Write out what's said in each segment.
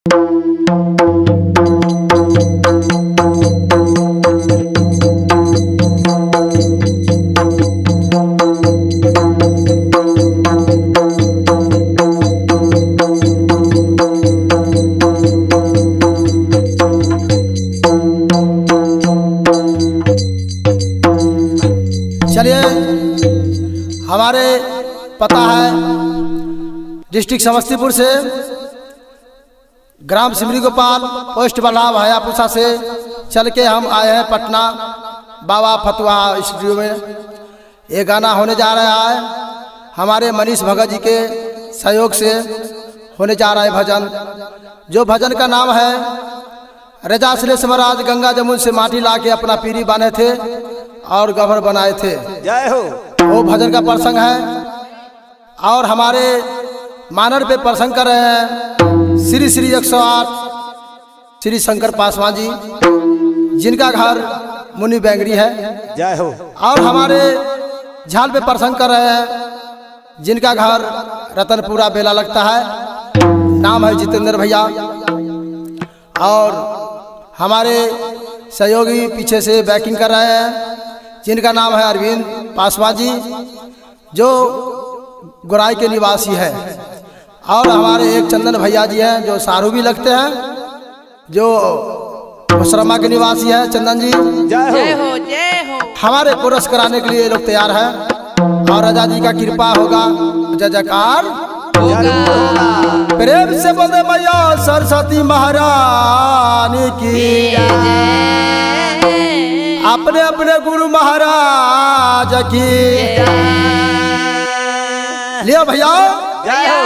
चलिए, हमारे पता है डिस्ट्रिक्ट समस्तीपुर से ग्राम सिमरी गोपाल पोस्ट बल्लाभ हयापुसा से चल के हम आए हैं पटना बाबा फतुहा स्टूडियो में। ये गाना होने जा रहा है हमारे मनीष भगत जी के सहयोग से होने जा रहा है भजन। जो भजन का नाम है रजा श्रेष्ठ महाराज गंगा जमुन से माटी ला के अपना पीरी बांधे थे और गभर बनाए थे। जय हो। वो भजन का प्रसंग है और हमारे मानर पे प्रसंग कर रहे हैं श्री श्री 108 श्री शंकर पासवान जी, जिनका घर मुनि बैंगरी है। जय हो। और हमारे झाल पे प्रसंग कर रहे हैं जिनका घर रतनपुरा बेला लगता है, नाम है जितेंद्र भैया। और हमारे सहयोगी पीछे से बैकिंग कर रहे हैं जिनका नाम है अरविंद पासवान जी, जो गुराई के निवासी है। और हमारे एक चंदन भैया जी हैं जो सारू भी लगते हैं, जो शर्मा के निवासी है चंदन जी। जय हो। जय हो। हमारे कोरस कराने के लिए लोग तैयार हैं और राजा जी का कृपा होगा। जय जयकार होगा। प्रेम से बोले मैया सरस्वती महारानी की, अपने अपने गुरु महाराज की। लियो भैया, जय हो।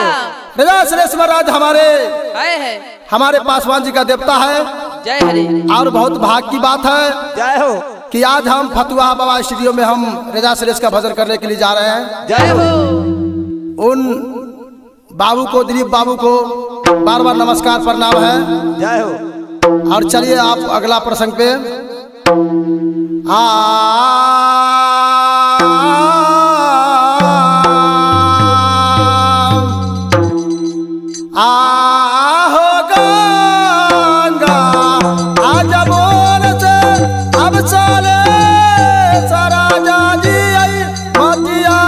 राजा श्रेष्ठ महाराज है। हमारे पासवान जी का देवता है। जय हरि। और बहुत भाग की बात है जय हो। कि आज हम फतुहा बाबा स्टूडियो में हम राजा श्रेष्ठ का भजन करने के लिए जा रहे हैं। जय हो। उन बाबू को, दिलीप बाबू को बार बार नमस्कार प्रणाम है। जय हो। और चलिए आप अगला प्रसंग पे हो गंगा आज बोल से अब चले सराजा जी आई मतिया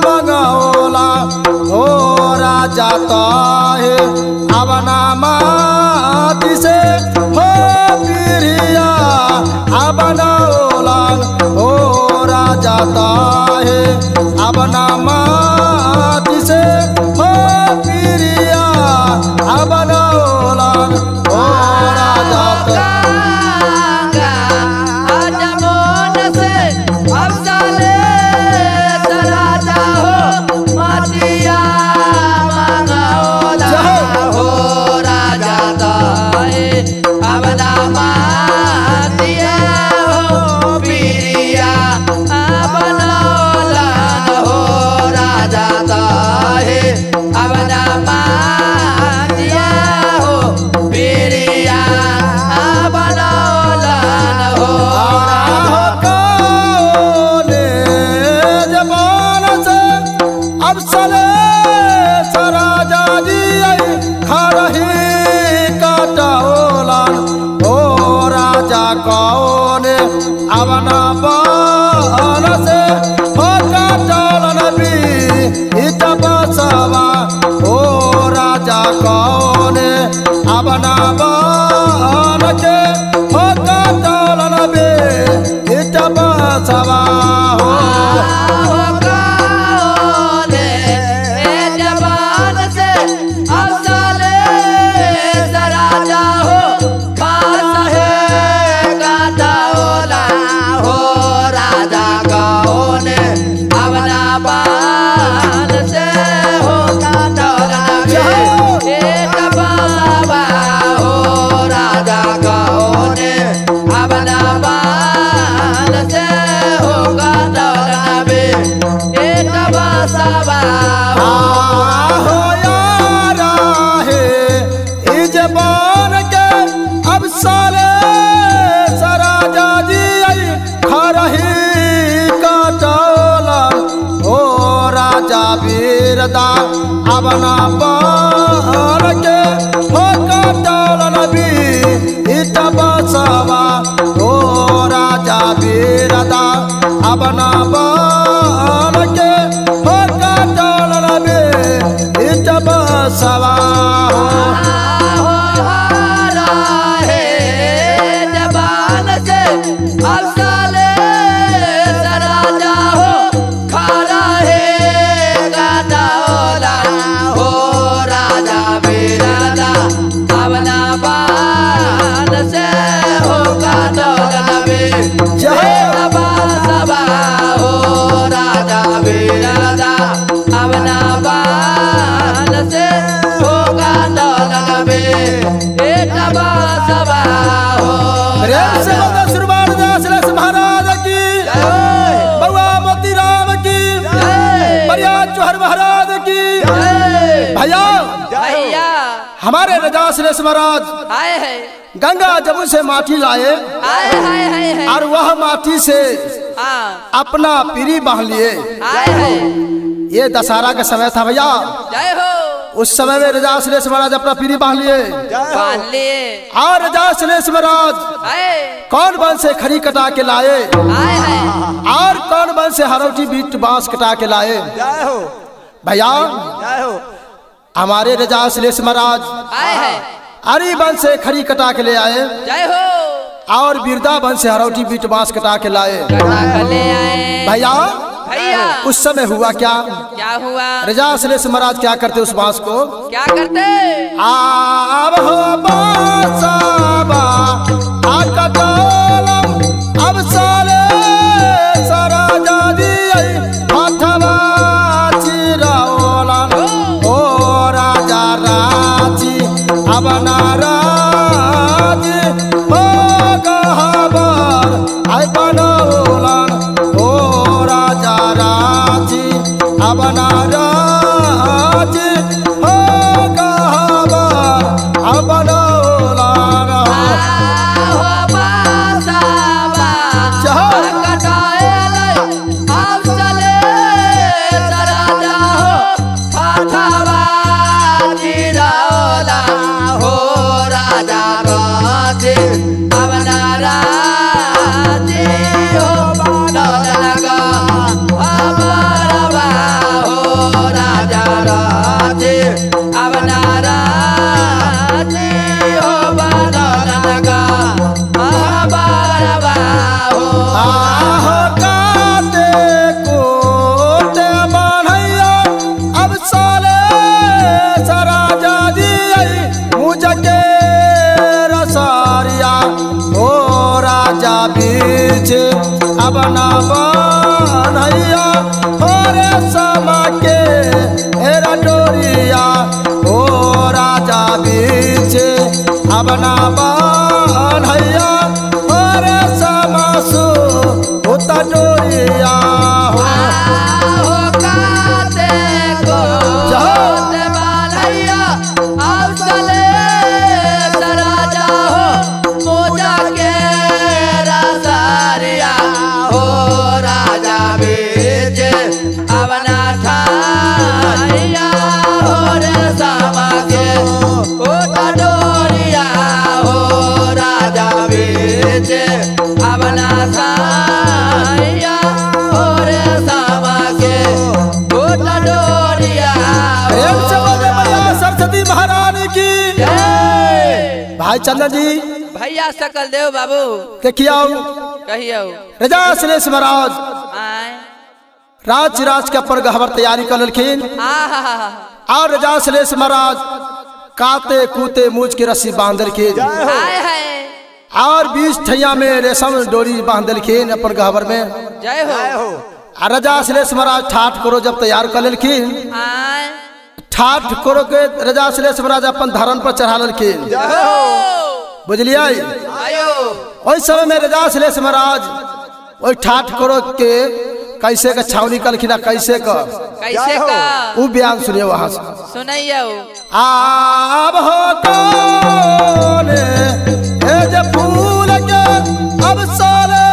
मंगोला हो राजा तो है अब नामाति से हो पिरिया अब नौला हो राजा तो है अब नामाति से हो पिरिया अब नौला हो राजा तो। अवना पान से होका चलन भी इतबसवा हो राजा कौन अवना पान के होका चलन भी इतबसवा हो। अब ना पान के हो बेटवा सबा हो प्रेम से बोलो श्रीमान दास महाराज की, बउआ मोती राम की, बढ़िया चौहर महाराज की। भैया भैया हमारे रजा सुरेश महाराज आए है गंगा जमुन से माटी लाए आए है और वह माटी से हाँ अपना पीरी बांध लिए। आए है ये दशहरा का समय था भैया, जय हो उस समय में रजा सुरेश महाराज अपना पीरी बांध लिए बांध लिए और रजा सुरेश महाराज आए कौन वन से खरी कटा के लाए आए है और कौन वन से हरौटी बीट बांस कटा के लाए। जय हो भैया जय हो हमारे रजा सुरेश महाराज आए है अरी वन से खरी कटा के ले आए जय हो और बिरदा वन से हरौटी बीट बांस कटा के लाए। कटा कर ले आए भैया भैया उस समय हुआ क्या, क्या हुआ रजा सुरेश महाराज क्या करते उस बांस को, क्या करते आब हो बांसाबा आकटोलम अब साले सराजा दिए हाथवा चिराओलन ओ राजा राजी अब नाराज हो गहबर आई बनोलन ओ राजा राजी अब नाराज हो गहबर अब बनोलन। हो बासाबा चहो। कटाएले अब चले सराजा हो फाथावा चिराओला हो राजा राजे अब नाराजे हो लगा अमरवा हो राजा राजे अब नाराजे हो लगा अमरवा हो आहो काते कोटे मानैया अब साले सराजा दिए मुझके रसारिया ओ राजा बीच अब ना बनैया और समा के हेरा डोरिया ओ राजा बीच अब ना बनैया और समासु उता डोरिया हो। हो काते को ते बालैया अब चले सराजा हो मोजा के रसारिया हो राजा बीच अब ना ठाइया हो रे सामा के ओटा डोरिया हो राजा बीच अब ना ठाइया हो रे सामा के ओटा डोरिया प्रेम से बोले भैया सरस्वती महारानी की। जय। भाई चंदन जी भैया सकल देव बाबू देखिए कहियो रजा सुरेश महाराज आए राज के पर गहवर तैयारी कर लखिन आहा और रजा सुरेश महाराज काते कूते मूछ की रस्सी बांध लखिन आए है और 20 ठैया में रेशम डोरी बांध लखिन अपन गहवर में। जय जय हो हो और रजा सुरेश महाराज ठाठ करो जब तैयार कर लखिन आए ठाठ करो के रजा सुरेश महाराज अपन धरन पर चढ़ा लखिन जय हो बुझलिए। आयो वही समय में रजा सुरेश महाराज वही ठाठ करो के कैसे का छावनी कलखिन कैसे का कैसे का वो बयान सुनिए वहां से। सुनैयो आब हो कोने ए जे फूल के अब साले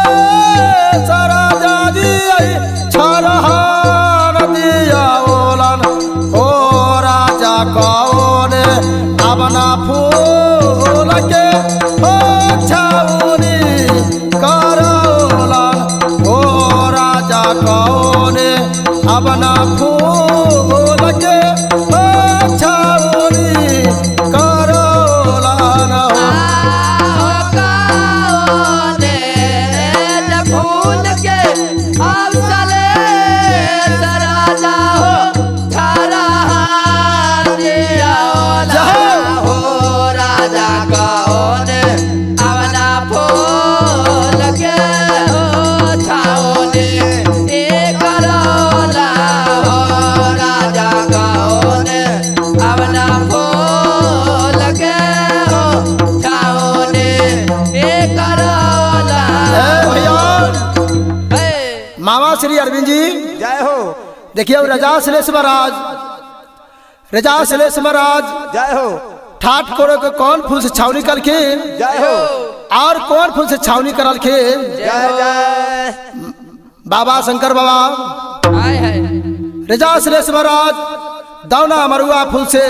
सराजा दिए छरहार दिया ओलन ओ राजा कौने अब ना फूल के हो छावनी करोलन ओ राजा कौने अब ना फूल के हो छावनी करोलन हो। हो काने जब फूल के अब चले सराजा हो थारा दिया हो राजा कौन अब ना फूल के हो छावनी करोला हो श्री अरविंद जी जय हो देखिए रजा श्लेष महाराज, रजा श्लेष महाराज जय हो ठाट कोड़े को कौन फूल से छावनी करके जय हो और कौन फूल से छावनी करल के जय जय बाबा शंकर बाबा हाय हाय रजा श्लेष महाराज दावना मरुआ फूल से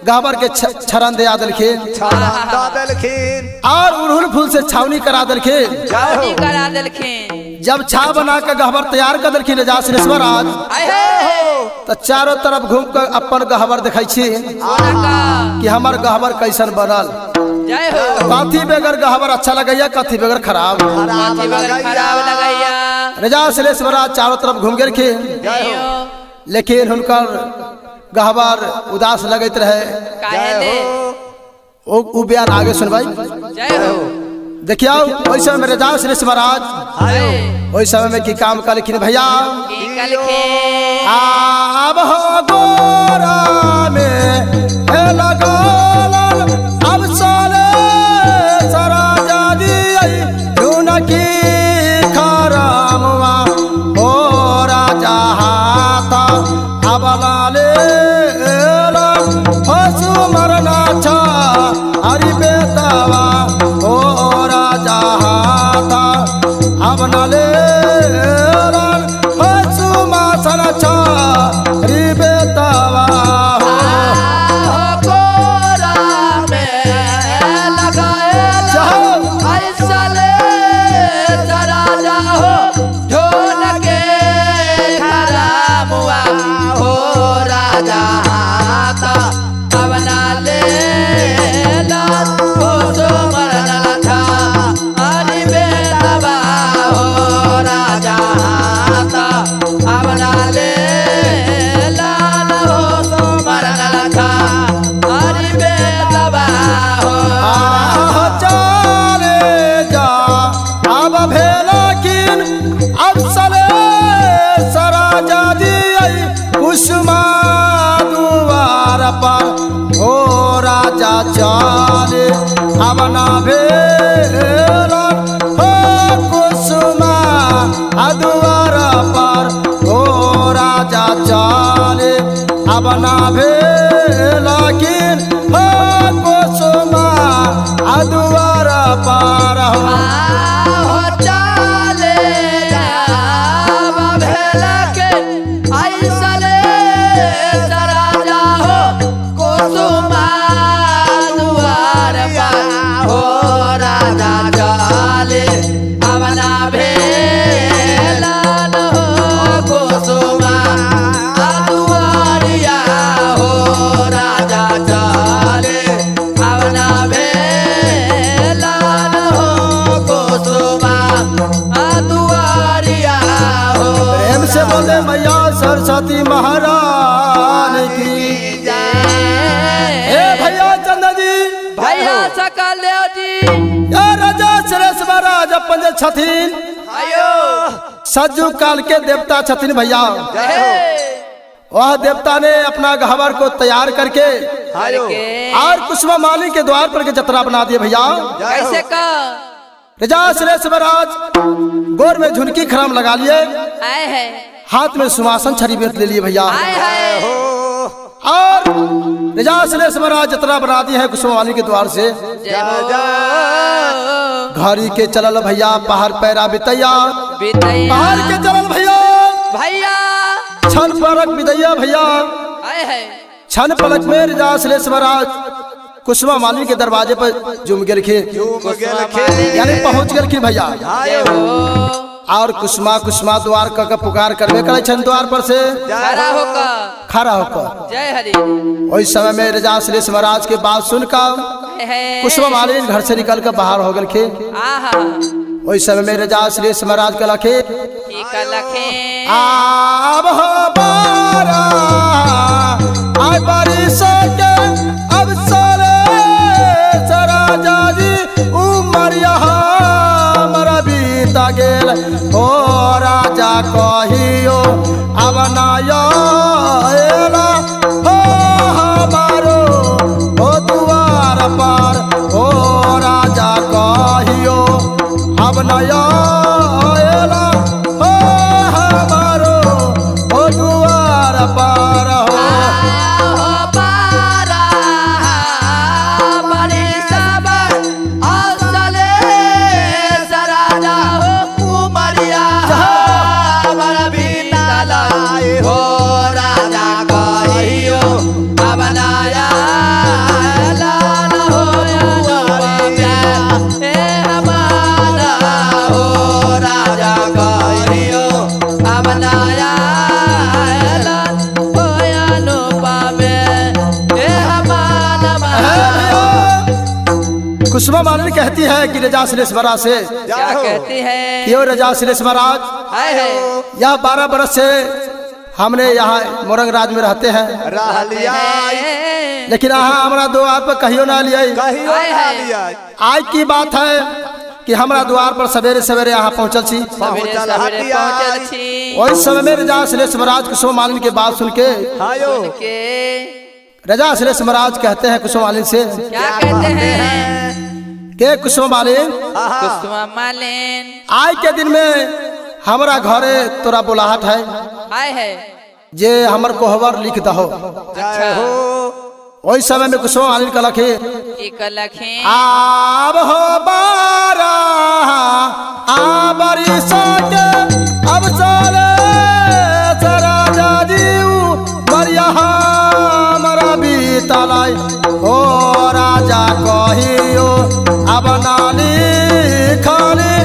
गहबर के छरन दे आदल के छाना दादल खीर और उड़हुल फूल से छावनी करा दल के छावनी करा देलखिन जब छा बना के गहबर तैयार कर दलखिन रजा श्लेष महाराज हाय हाय तो चारों तरफ घूम कर अपन गहबर दिखाई छी सोना का कि हमार गहबर कैसन बनल। जय हो कथी बेगर गहबर अच्छा लगैया कथी बेगर खराब। माथी बगल खराब लगैया रजा श्लेष महाराज चारों तरफ घूम गेल के जियो लेकिन हुनकर गहबर उदास लगत रहे। काहे ले उ बयान आगे सुनवाई। जय हो देखियो ओइ समय में रजा श्लेष महाराज हाय ओइ समय में की काम कर लिखिन भैया की कलखे आब हो गोरा में हे लगल अब साले सरा जादी क्यों न की खरामवा हो राजा हाथा अब लाले हसु मरना छा हरि बेतवा हो राजा हाथा अब नाले हसु मासन छा हरि बेतवा हो कोरा में लगाए जाओ ऐसले जरा जाओ ढोल के खरामुआ हो राजा हाथा अवना ले लाल हो सो मरना था हरि बेतवा हो राजा हाथा अवना ले लाल हो सो मरना था हरि बेतवा हो आह चाले जा अब भेला किन अब सले सरा जादी कुसुमा दुआर पर हो राजा चाले अब ना भेला हो कुसुमा दुआर पर हो राजा चाले अब ना भेला किन हो कुसुमा दुआर पर हो हो चाले जाब भेला के ऐसले जरा जाओ कुसुमा दुआर पर हो राजा चाले अवना भेला न हो कुसुमा दुआरिया हो राजा चाले अवना भेला न हो कुसुमा दुआरिया हो प्रेम से बोले मैया सरस्वती महारानी की हे भैया चंदा जी भैया सकल देव जी या राजा श्रेष्ठ महाराज अपन जे छथिन आयो सज्जू काल के देवता छथिन भैया। वह देवता ने अपना गहवर को तैयार करके करके और कुसुमा माली के द्वार पर के जतरा बना दिए भैया। कैसे का राजा श्रेष्ठ महाराज गोर में झुनकी खराम लगा लिए, आए है हाथ में सुवासन छड़ी बेत ले लिए भैया। आए है और राजा श्रेष्ठ महाराज जतरा बना दी है कुसुमा माली के द्वार से। जय हो घड़ी के चलल भैया पहाड़ पैरा बितैया, बितैया पहाड़ के चलल भैया भैया छन पलक बिदैया भैया। आए है छन पलक में राजा श्रेष्ठ महाराज कुसुमा माली के दरवाजे पर जुम गेलखिन, यानी पहुंच गेलखिन भैया। जय हो और कुसुमा कुसुमा द्वार का पुकार करबे करे छन द्वार पर से खड़ा होकर खड़ा होकर। जय हरि उस समय में राजा श्रेष्ठ महाराज के बात सुनकर है कुसुमा माली घर से निकल कर बाहर हो गलखिन। आहा उस समय में राजा श्रेष्ठ महाराज कहलखे की कलखे आब हो बारा आय बारिश के अब सारे राजा जी उमरिया मरा बीता गेल हो राजा कहियो अब नायो एला हो हमारो हो दुआर पर हो राजा कहियो अब नया एला हो कुसुमा मालिनी कहती है कि रजा श्रेष्ठ महाराज से क्या जय हो कहती है क्यों रजा श्रेष्ठ महाराज, हाय है यह 12 बरस से हमने यहाँ मोरंग राज में रहते हैं, रह लिया लेकिन यहाँ हमारा द्वार पर कहियो ना लिया। कहियो हाय ना हाय। लिया आज की बात है कि हमारा द्वार पर सवेरे सवेरे यहाँ पहुँचल छी। सवेरे पहुंचल सवेरे हटिया। पहुंचल छी और इस समय में रजा श्रेष्ठ महाराज कुसुमा मालिनी की बात सुन के आयो के रजा श्रेष्ठ महाराज कहते हैं कुसुमा मालिनी से क्या कहते हैं के कुसुमा मालिन, कुसुमा मालिन आज के दिन में हमारा घरे तोरा बुलाहट है, हाय है जे हमर कोहबर लिख दहो। जय हो वही समय में कुसुमा मालिन का लखे एक लखें आब हो बारा आबरी साके अब साले सराजा जीव मरिया मरा बीतलाई ओ राजा कहियो अब नाली खाली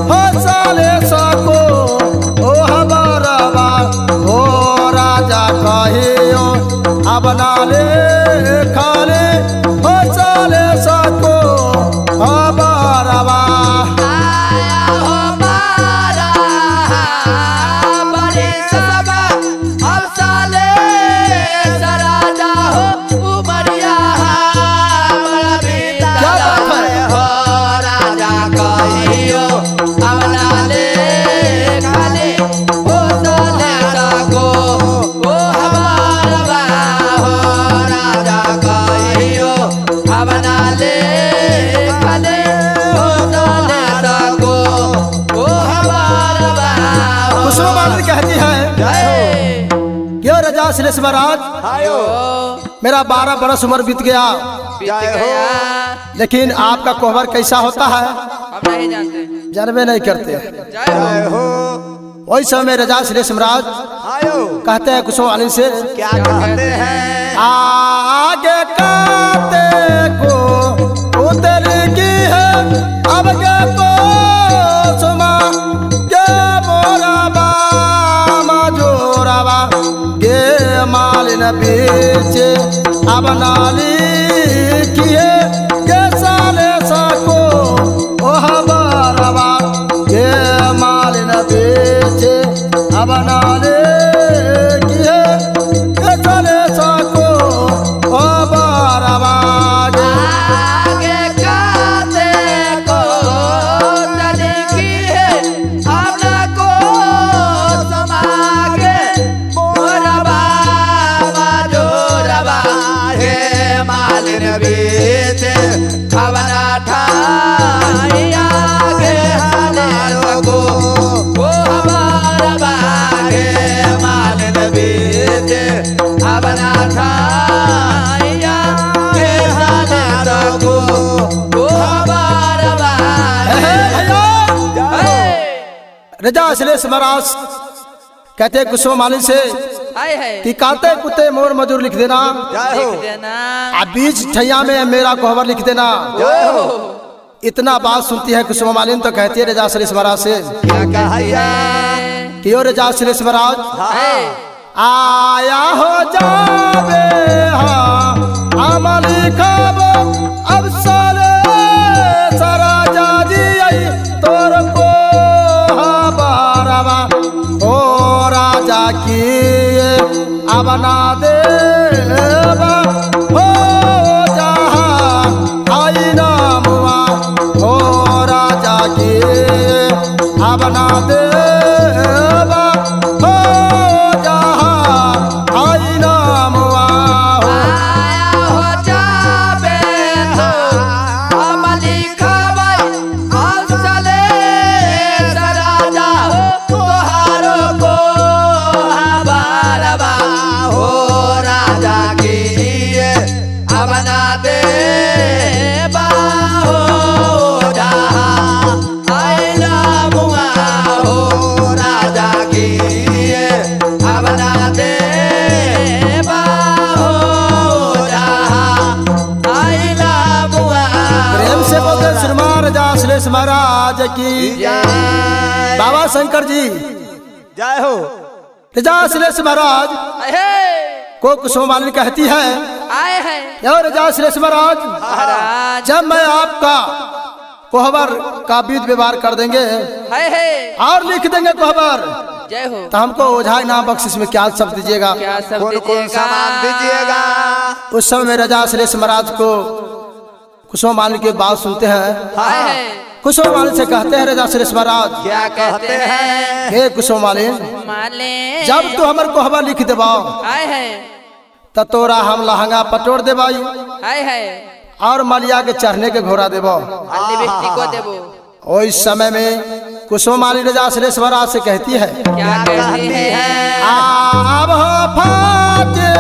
हो साले सको ओ हमारा ओ राजा कहियो अब नाली खाली हो साले सको हमारा आया हो बारा बड़े सबा अब साले सराजा हो उमरिया हमारा बेटा क्या बात है? हो राजा कहियो अब नाले खाले हो साले सको ओ हमारा हो राजा कहियो अब नाले खाले हो साले सको ओ हमारा कुसुमा मालिनी कहती है जय हो क्यों रजा श्रेष्ठ महाराज, आयो मेरा 12 बरस उम्र बीत गया, बीत जय हो। गया लेकिन आपका कोहबर कैसा होता है हम नहीं जानते जानबे नहीं करते। जय जय हो हो वही समय रजा श्रेष्ठ महाराज आयो कहते हैं कुसुमा मालिनी से क्या कहते हैं आगे काते को उतर की है अब के कुसुमा के मोराबा मजोराबा के मालिन बीचे अब नाली किए के साले सको ओ हमारा के मालिन बीचे अब नाली किए के साले सको ओ हमारा आगे काते को चली की है अपना को समागे मोरा बाबा जो रबा हे मालिन बीच खबरा ठाई आगे हाले सको ओ हमारा बागे मालिन बीच खबरा ठाई आगे हाले सको ओ हमारा बागे रजा श्रेष्ठ महाराज कहते हैं कुसुमा मालिनी से हाय है कि काते कुत्ते मोर मजूर लिख देना, जय हो लिख देना आ बीच ठैया में मेरा कोहबर लिख देना। जय हो इतना बात सुनती है कुसुमा मालिनी तो कहती है रजा श्रेष्ठ महाराज से क्या कहैया क्यों रजा श्रेष्ठ महाराज, है आया हो जावे अमली खब अब साले सराजा जी आई तोर को हबारवा ओ राजा की अब ना देवा हो जहाँ आई नामुआ हो राजा की अब ना देवा हो जहाँ आई नामुआ हो। आया हो जाबे हो अमली खबर अब चले सराजा हो तोहारो को हबारबा हो राजा की अब ना दे हो जहाँ आई नामुआ हो राजा की अब ना दे हो जहाँ आई नामुआ प्रेम से बोलते श्रीमान रजा श्रेष्ठ महाराज की जय बाबा शंकर जी जय हो रजा श्रेष्ठ महाराज को कुसुम मालिनी कहती है, आए हैं यो राजा श्रेष्ठ महाराज, महाराज जब मैं आपका कोहबर का विध व्यवहार कर देंगे है और लिख देंगे कोहबर, जय हो। तो हमको ओझा इनाम बख्शिश में क्या सब दीजिएगा? क्या सब कौन कौन सामान दीजिएगा? उस समय राजा श्रेष्ठ महाराज को कुसुम मालिनी की बात सुनते हैं। आए हैं कुसुम मालिनी से कहते हैं राजा श्रेष्ठ महाराज, क्या कहते हैं? हे कुसुम मालिनी, माले जब तू हमर कोहबर लिख देबाओ आए हैं तो तोरा हम लहंगा पटोर देबाई आए हैं और मलिया के चढ़ने के घोड़ा देबो। लिपस्टिक को देबो। उस समय में कुसुम मालिनी राजा श्रेष्ठ महाराज से कहती है, क्या कहती है? अब फाटे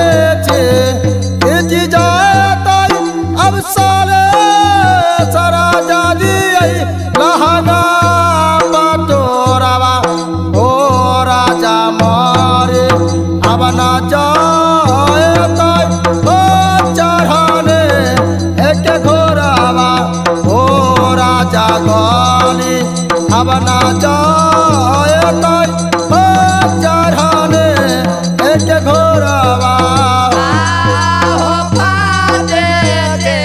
छे जाताई अब सारे सरा जादी लहंगा पटोरवा ओ राजा मारे अब ना जाए ओ चढ़ाने एक घोड़ावा ओ राजा गाली अब ना जाए ओ चढ़ाने एक घोड़ावा। हो पाटे के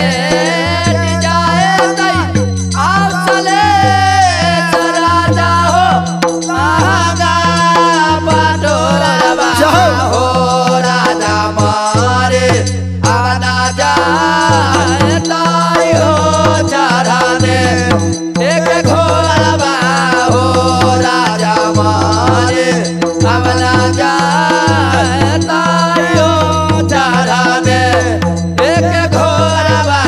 जाए तई आप चले सरा जाओ लहंगा पटोरवा हो राजा मारे आना जाए ताई हो चढ़ाने एक घोड़ावा हो राजा मारे आना जाए ताई हो चढ़ाने एक घोड़ावा।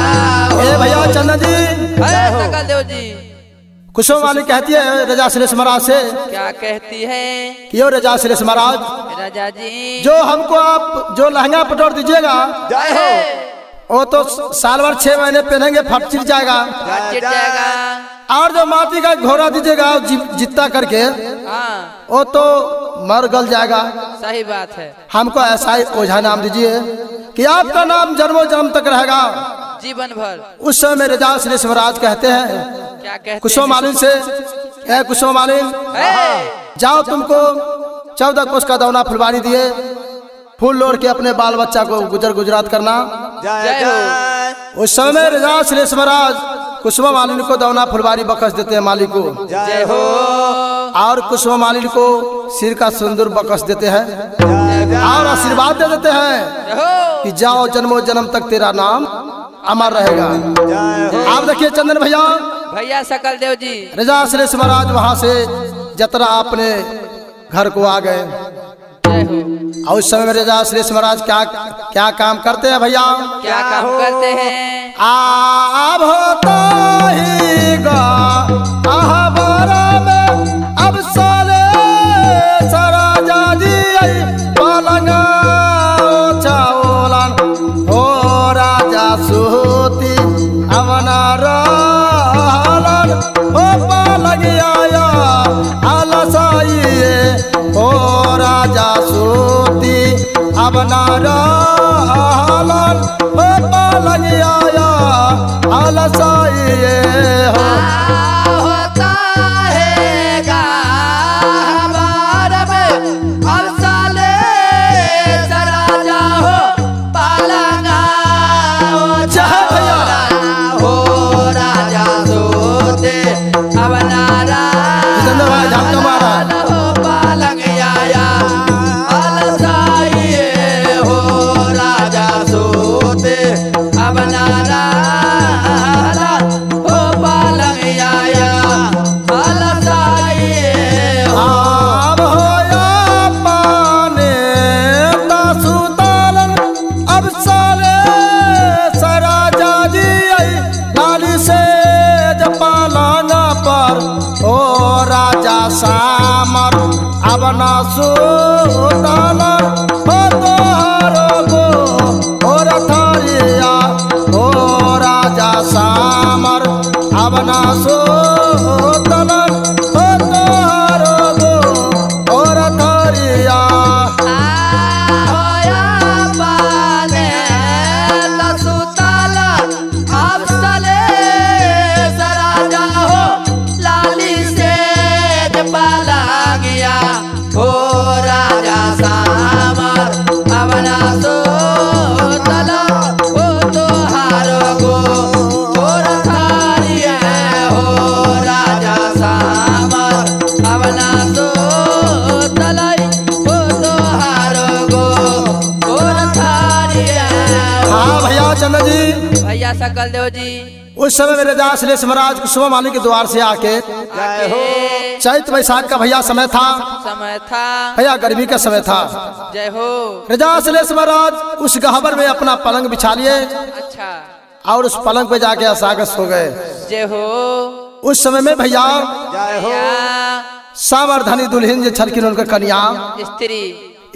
ए भैया चंदन जी, सकल देव जी कुसुम मालिनी कहती है राजा श्रेष्ठ महाराज से क्या कहती है? कि यो राजा श्रेष्ठ महाराज, राजा जी जो हमको आप जो लहंगा पटोर दीजिएगा जय हो। वो तो साल भर 6 महीने पहनेंगे फट चिट जाएगा, चिट जाएगा। और जो माटी का घोड़ा दीजिएगा जितना करके हाँ वो तो मर गल जाएगा। सही बात है। हमको ऐसा ही ओझा नाम दीजिए कि आपका नाम जन्मों जन्म तक रहेगा। जीवन भर। उस समय राजा श्रेष्ठ महाराज कहते हैं क्या कहते कुसुम मालिनी से, ए कुसुम मालिनी, जाओ तुमको 14 कोस का दौना फुलवारी दिए, फूल लोड़ के अपने बाल बच्चा को गुजर गुजरात करना। जय हो। उस समय राजा श्रेष्ठ महाराज कुसुम मालिनी को दौना फुलवारी बकस देते हैं माली को, जय हो। और कुसुम मालिनी को सिर का सिंदूर बकस देते हैं और आशीर्वाद दे देते हैं जय हो। कि जाओ जन्मों जन्म तक तेरा नाम अमर रहेगा। आप देखिए चंदन भैया, भैया सकल देव जी राजा श्रेष्ठ महाराज वहां से जतरा अपने घर को आ गए। जय हो। और उस समय में राजा श्रेष्ठ महाराज क्या क्या काम करते हैं भैया? क्या काम करते हैं? अब होता ही गा आहबारा में अब साले सरा जादी पलंगा चावलन हो राजा सूती अवना रहलन हो पलंग आया अलसाइए हो राजा सूती अवना रहलन हो पलंग आया अलसाइए हो। होता है गाहबार में अब साले सरा जाओ पलंगा जय भैया। हो राजा सोते अब नारा जितेंद्र भाई झटका मारा। हो पलंग आया अलसाइए हो राजा सोते अब नारा हो पलंग आया अलसाइए हो। अब होया पाने तासुतालन अब साले सरा जादी लाली से जपालाना पर ओ राजा सामर अब ना सुतालन हो तोहरो गो और थारिया ओ राजा सामर अब ना सुतालन हो तोहरो गो और थारिया। होया पाने लसुताला अब साले सरा जाओ लाली से पाला गया हो राजा सामर अब ना सो उस समय मेरे दास श्रेष्ठ महाराज कुसुमा माली के द्वार से आके जय हो चैत वैशाख का भैया समय था, भैया गर्मी का समय था। जय हो। रजा श्रेष्ठ महाराज उस गहबर में अपना पलंग बिछा लिए अच्छा। और उस पलंग पे जाके असागस हो गए। जय हो। उस समय में भैया जय हो सामर्थनी दुल्हन जो छलकिन उनका कन्या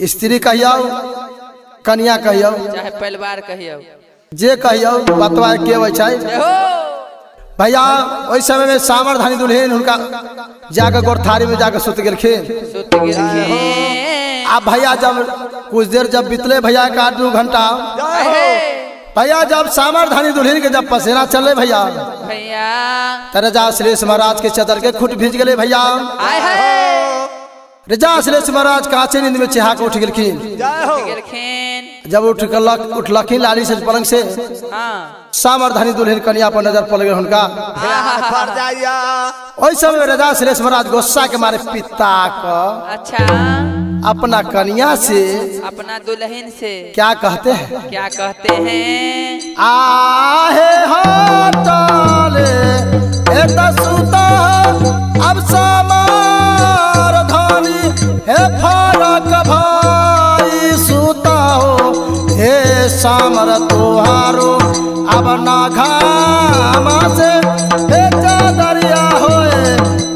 स्त्री कहियो कन्या कहियो चाहे परिवार कहियो जे कहियो बतवा के वै छै भैया। ओहि समय में सामर्थनी दुल्हन उनका जाकर गोरथारी में जाकर सुत गेलखिन। अब भैया जब कुछ देर जब बीतले भैया का 8-9 घंटा भैया जब सामर्थनी दुल्हन के जब पसीना चले भैया रजा श्रेष्ठ महाराज के चदर के खुट भीज गए भैया। रजा श्रेष्ठ महाराज काचे नींद में चिहा के उठ गेलखिन। जब उठलखिन लाली से पलंग से सामर्थनी दुल्हन कन्या पर नजर पड़ गई उनका। ओहि समय रजा श्रेष्ठ महाराज गुस्सा के मारे पिता को अच्छा अपना कन्या से अपना दुल्हन से क्या कहते हैं आहे हटाले एता सुता अब समार धानी हे फरक भाई सुता हो हे सामर तुहारो अब ना घाम से हे चादरिया होए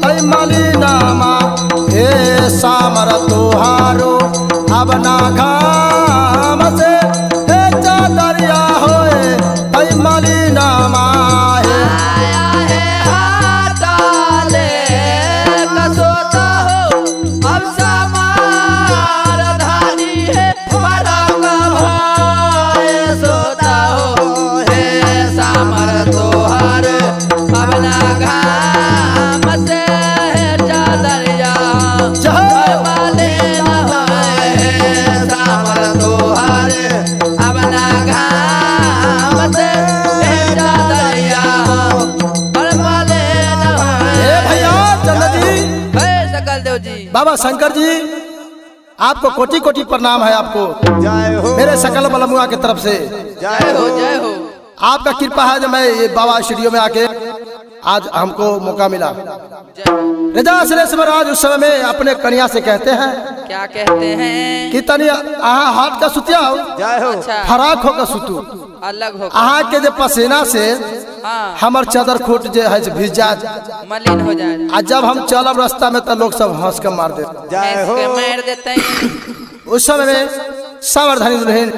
तै मलिनामा हे सामर तुहारो अब ना घाम से हे चादरिया होए तै मलिनामा बाबा शंकर जी आपको कोटि कोटि प्रणाम है आपको। जय हो मेरे सकल बलमुआ की तरफ से जय हो जय हो। आपका कृपा है जब मैं ये बाबा स्टूडियो में आके आज हमको मौका मिला। रजा श्रेष्ठ महाराज उस समय में अपने कन्या से कहते हैं क्या कहते हैं कि तनी अहाँ हाथ का सुतिया हो जय हो अच्छा फराक होकर सुतू अलग हो अहाँ के जो पसीना से हमर चादर खोट जे है भीज जाए मलिन हो जाए। आ जब हम चलब रास्ता में तो लोग सब हंस कर मार देते। जय हो मार देते हैं। उस समय में सामर्थनी दुल्हन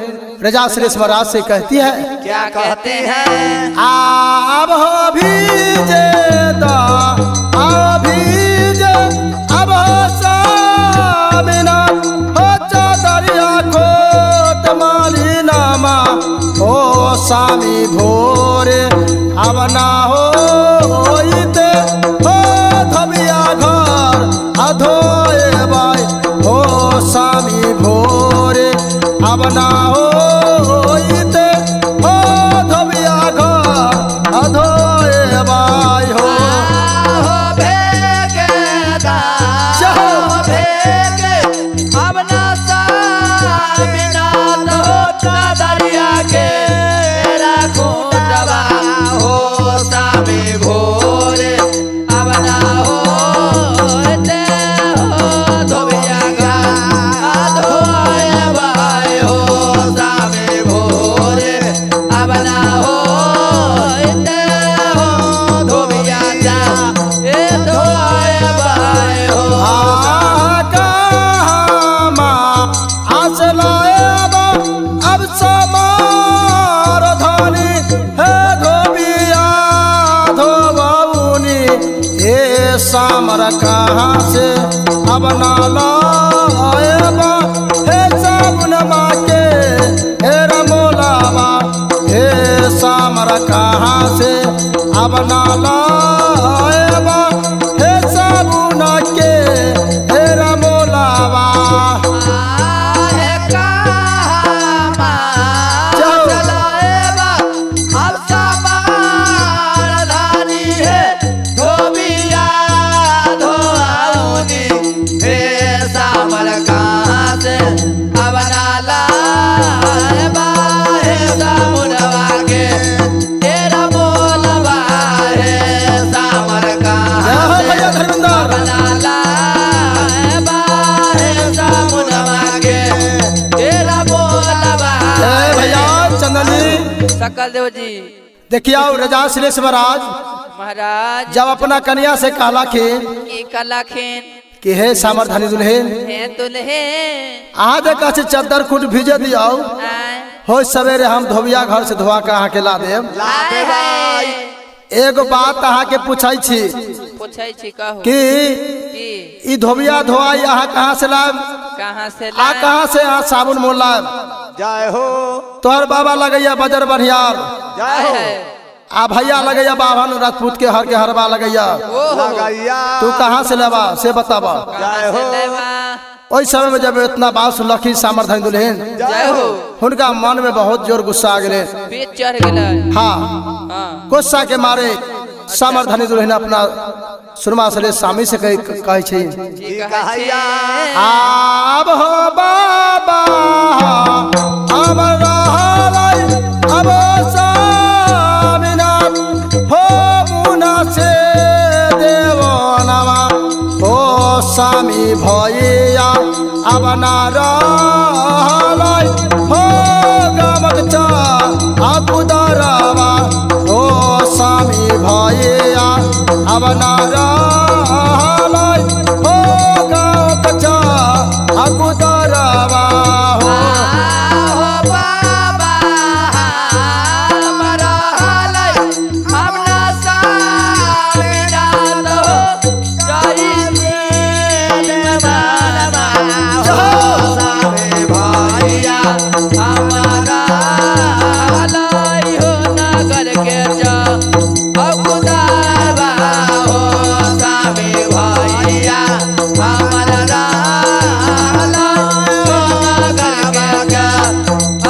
रजा श्रेष्ठ महाराज से कहती है क्या कहते हैं अब हो भीजे दा भीजे अब हो सामिना हो चादरिया कोट मालिनामा हो सामी भोरे अब ना हो इते हो धबिया घर अधोए बाई हो सामी भोरे अब ना हो इते हो धबिया घर अधोए बाई हो सामर कहाँ से अब नाला हे साबुन माँ के हे रमोलावा हे सामर कहाँ से अब नाला हे साबुन के हे रमोलावा तेरा बोलवा बलदेव जी देखिए राजा श्रेष्ठ महाराज महाराज जब अपना कन्या से कहला खिन की कलाखेन कि हे सामर्थनी दुल्हन है दुल्हे आज कहे चद्दर खुट भिजे दियो हो सवेरे हम धोबिया घर से धोआ के अहाँ के ला देब। ला दे भाई। एगो बात अहाँ के पूछै छी पूछै छी कहो कि की ई धोबिया धोआई अहाँ कहाँ से लाब कहाँ से आ कहाँ से अहाँ साबुन मोल लाब। जय हो तोहर बाबा लगैया बजर बढ़ियार जय हो आ भैया लगैया बाभन राजपूत के हरबा लगैया लगैया तू कहाँ से लेबा से बताबा। जय हो ओहि समय में जब इतना बात सुनलखी सामर्थनी दुल्हन जय हो उनका मन में बहुत जोर गुस्सा आ गए। पेट चढ़ गेलै हाँ हाँ गुस्सा के मारे सामर्थनी दुल्हन अपना सुरमा से स्वामी से कहे छी जी कहै कहैया छै आब हो बाबा अब रहलै अब स्वामीनाथ हो मुना से देवनवा हो स्वामी भैया अब ना रहलै हो गमक चा अकुदरवा हो स्वामी भैया अब ना रहलै हो गमक चा अकुदरवा हो हो बाबा हमरा हालै हमरा साविनाथ हो जय देवनवा हो सावे भैया हमरा हालै हो नगर के जा अकुदरवा हो सावे भैया हमरा हालै हो नगर के जा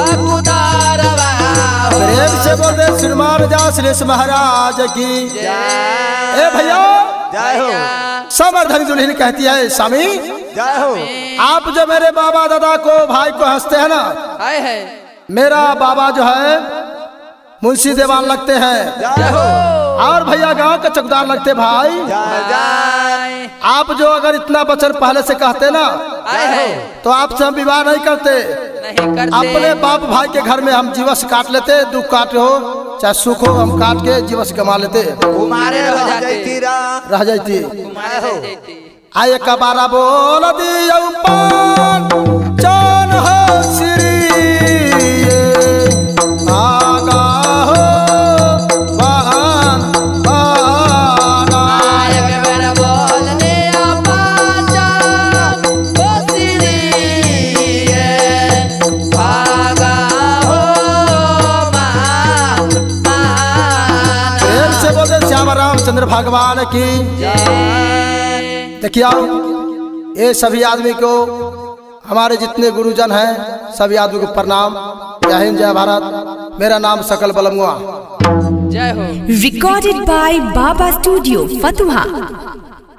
अकुदरवा हो प्रेम से बोलते श्रीमान जा श्रेष्ठ महाराज की ए भैया जय हो सामर्थनी दुल्हन कहती है स्वामी जय हो आप जो मेरे बाबा दादा को भाई को हंसते हैं ना हाय है मेरा बाबा जो है मुंशी देवान लगते हैं जय हो और भैया गांव के चौकीदार लगते भाई। जय जय आप जो अगर इतना वचन पहले से कहते ना हाय है तो आपसे हम विवाह नहीं करते। नहीं करते अपने बाप भाई के घर में हम जीवस काट लेते, दुख काट हो चाहे सुख हो हम काट के जीवस कमा लेते कुमारे रह रह जाते। जाती रा रह जाती। कुमार रह जाती आए कबारा बोल दियो पान जान हो श्री आगा हो वाहन वाना। नायक बेर बोलने आपाचा ओ श्री भागा हो प्रेम से बोलते श्याम रामचंद्र भगवान की। देखिए ये सभी आदमी को हमारे जितने गुरुजन हैं सभी आदमी को प्रणाम। जय हिंद जय भारत। मेरा नाम सकल बलमुआ। जय हो Recorded by Baba Studio, Fatuha.